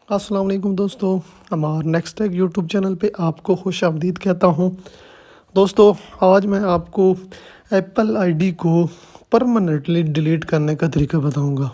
अस्सलाम वालेकुम दोस्तों, हमारे नेक्स्ट टेक यूट्यूब चैनल पे आपको खुश आमदीद कहता हूँ। दोस्तों, आज मैं आपको एप्पल आईडी को परमानेंटली डिलीट करने का तरीका बताऊँगा।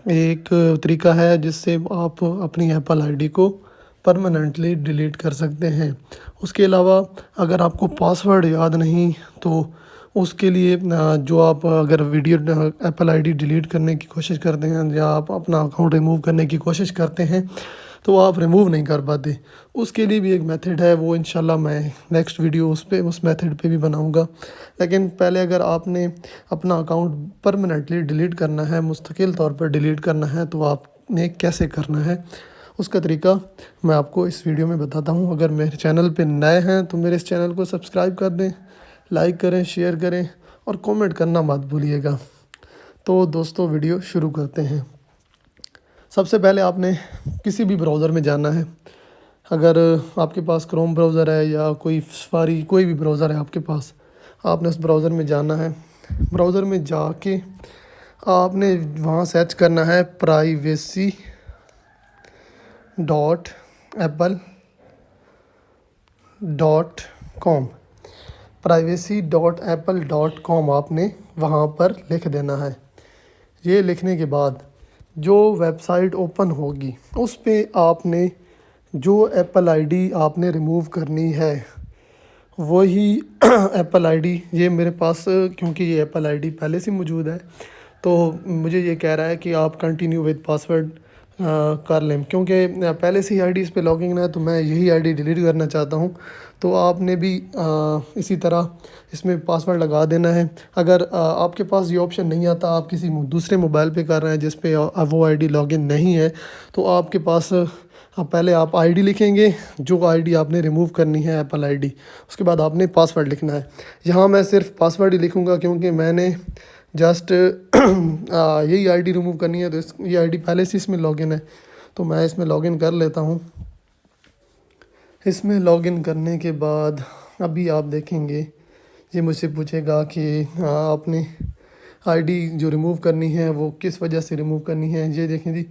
एक तरीका है जिससे आप अपनी एप्पल आईडी को परमानेंटली डिलीट कर सकते हैं। उसके अलावा अगर आपको पासवर्ड याद नहीं तो उसके लिए जो आप अगर वीडियो एप्पल आईडी डिलीट करने की कोशिश करते हैं या आप अपना अकाउंट रिमूव करने की कोशिश करते हैं तो आप रिमूव नहीं कर पाते, उसके लिए भी एक मेथड है। वो इंशाल्लाह मैं नेक्स्ट वीडियो उस मेथड पे भी बनाऊंगा। लेकिन पहले अगर आपने अपना अकाउंट परमानेंटली डिलीट करना है, मुस्तकिल तौर पर डिलीट करना है, तो आपने कैसे करना है उसका तरीका मैं आपको इस वीडियो में बताता हूँ। अगर मेरे चैनल पे नए हैं तो मेरे इस चैनल को सब्सक्राइब कर दें, लाइक करें, शेयर करें और कमेंट करना मत भूलिएगा। तो दोस्तों, वीडियो शुरू करते हैं। सबसे पहले आपने किसी भी ब्राउज़र में जाना है। अगर आपके पास क्रोम ब्राउज़र है या कोई सफारी, कोई भी ब्राउज़र है आपके पास, आपने उस ब्राउज़र में जाना है। ब्राउज़र में जाके आपने वहाँ सर्च करना है privacy.apple.com। privacy.apple.com आपने वहाँ पर लिख देना है। ये लिखने के बाद जो वेबसाइट ओपन होगी उस पे आपने जो एप्पल आईडी आपने रिमूव करनी है वही एप्पल आईडी, ये मेरे पास क्योंकि ये एप्पल आईडी पहले से मौजूद है तो मुझे ये कह रहा है कि आप कंटिन्यू विद पासवर्ड कर लें। क्योंकि पहले से ही आईडी इस पे लॉगिन है तो मैं यही आईडी डिलीट करना चाहता हूँ। तो आपने भी इसी तरह इसमें पासवर्ड लगा देना है। अगर आपके पास ये ऑप्शन नहीं आता, आप किसी दूसरे मोबाइल पे कर रहे हैं जिस पे वो आईडी लॉगिन नहीं है, तो आपके पास पहले आप आईडी लिखेंगे, जो आईडी आपने रिमूव करनी है एप्पल आईडी, उसके बाद आपने पासवर्ड लिखना है। यहाँ मैं सिर्फ पासवर्ड ही लिखूँगा क्योंकि मैंने जस्ट यही आईडी रिमूव करनी है तो ये आईडी पहले से इसमें लॉगिन है, तो मैं इसमें लॉगिन कर लेता हूँ। इसमें लॉगिन करने के बाद अभी आप देखेंगे ये मुझसे पूछेगा कि आपने आईडी जो रिमूव करनी है वो किस वजह से रिमूव करनी है। ये देखें जी,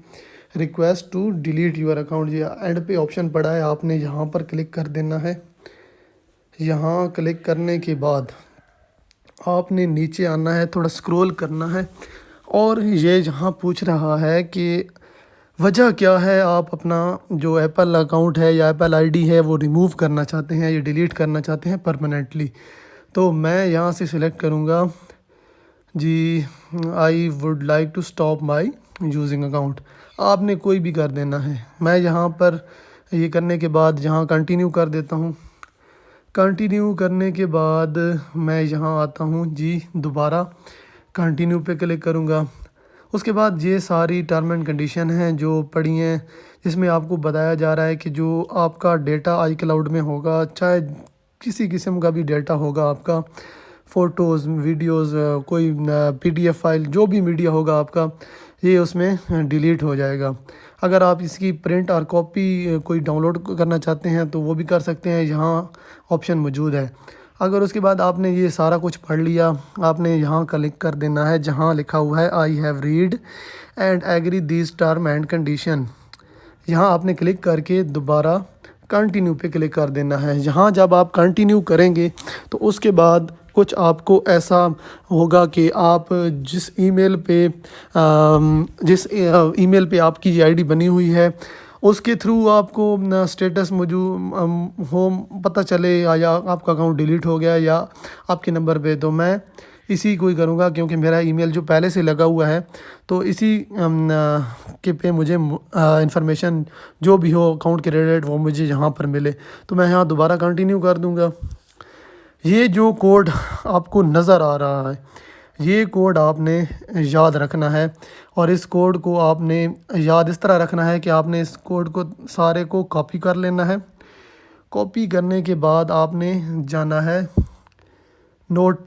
request to delete your account, ये एंड पे ऑप्शन पड़ा है, आपने यहाँ पर क्लिक कर देना है। यहाँ क्लिक करने के बाद आपने नीचे आना है, थोड़ा स्क्रॉल करना है और ये यहाँ पूछ रहा है कि वजह क्या है, आप अपना जो एप्पल अकाउंट है या एप्पल आईडी है वो रिमूव करना चाहते हैं या डिलीट करना चाहते हैं परमानेंटली। तो मैं यहाँ से सिलेक्ट करूँगा जी, I would like to stop my using account. आपने कोई भी कर देना है। मैं यहाँ पर ये करने के बाद यहाँ कंटिन्यू कर देता हूँ। कंटिन्यू करने के बाद मैं यहाँ आता हूँ जी, दोबारा कंटिन्यू पे क्लिक करूँगा। उसके बाद ये सारी टर्म एंड कंडीशन हैं जो पड़ी हैं, जिसमें आपको बताया जा रहा है कि जो आपका डेटा आई क्लाउड में होगा, चाहे किसी किस्म का भी डेटा होगा आपका, फ़ोटोज़, वीडियोज़, कोई PDF फाइल, जो भी मीडिया होगा आपका, ये उसमें डिलीट हो जाएगा। अगर आप इसकी प्रिंट और कॉपी कोई डाउनलोड करना चाहते हैं तो वो भी कर सकते हैं, यहाँ ऑप्शन मौजूद है। अगर उसके बाद आपने ये सारा कुछ पढ़ लिया, आपने यहाँ क्लिक कर देना है जहाँ लिखा हुआ है I have read and agree this term and condition. यहाँ आपने क्लिक करके दोबारा कंटिन्यू पे क्लिक कर देना है। यहाँ जब आप कंटिन्यू करेंगे तो उसके बाद कुछ आपको ऐसा होगा कि आप जिस ईमेल पे आपकी ये आईडी बनी हुई है उसके थ्रू आपको स्टेटस मौजूद हो पता चले या आपका अकाउंट डिलीट हो गया या आपके नंबर पे, तो मैं इसी को ही करूँगा क्योंकि मेरा ईमेल जो पहले से लगा हुआ है तो इसी के पे मुझे इंफॉर्मेशन जो भी हो अकाउंट के रिलेटेड वो मुझे यहाँ पर मिले। तो मैं यहाँ दोबारा कंटिन्यू कर दूँगा। ये जो कोड आपको नज़र आ रहा है, ये कोड आपने याद रखना है और इस कोड को आपने याद इस तरह रखना है कि आपने इस कोड को सारे को कॉपी कर लेना है। कॉपी करने के बाद आपने जाना है नोट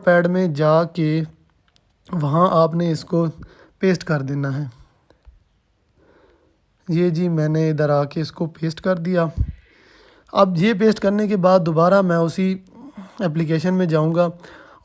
पैड में जाके वहाँ आपने इसको पेस्ट कर देना है। ये जी, मैंने इधर आके इसको पेस्ट कर दिया। अब ये पेस्ट करने के बाद दोबारा मैं उसी एप्लीकेशन में जाऊंगा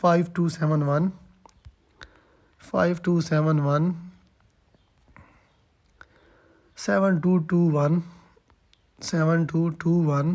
5271 5271 7221 7221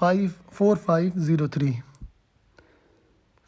4503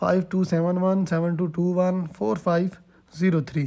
5271 7221 4503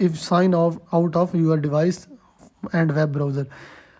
if sign out of your device and web browser۔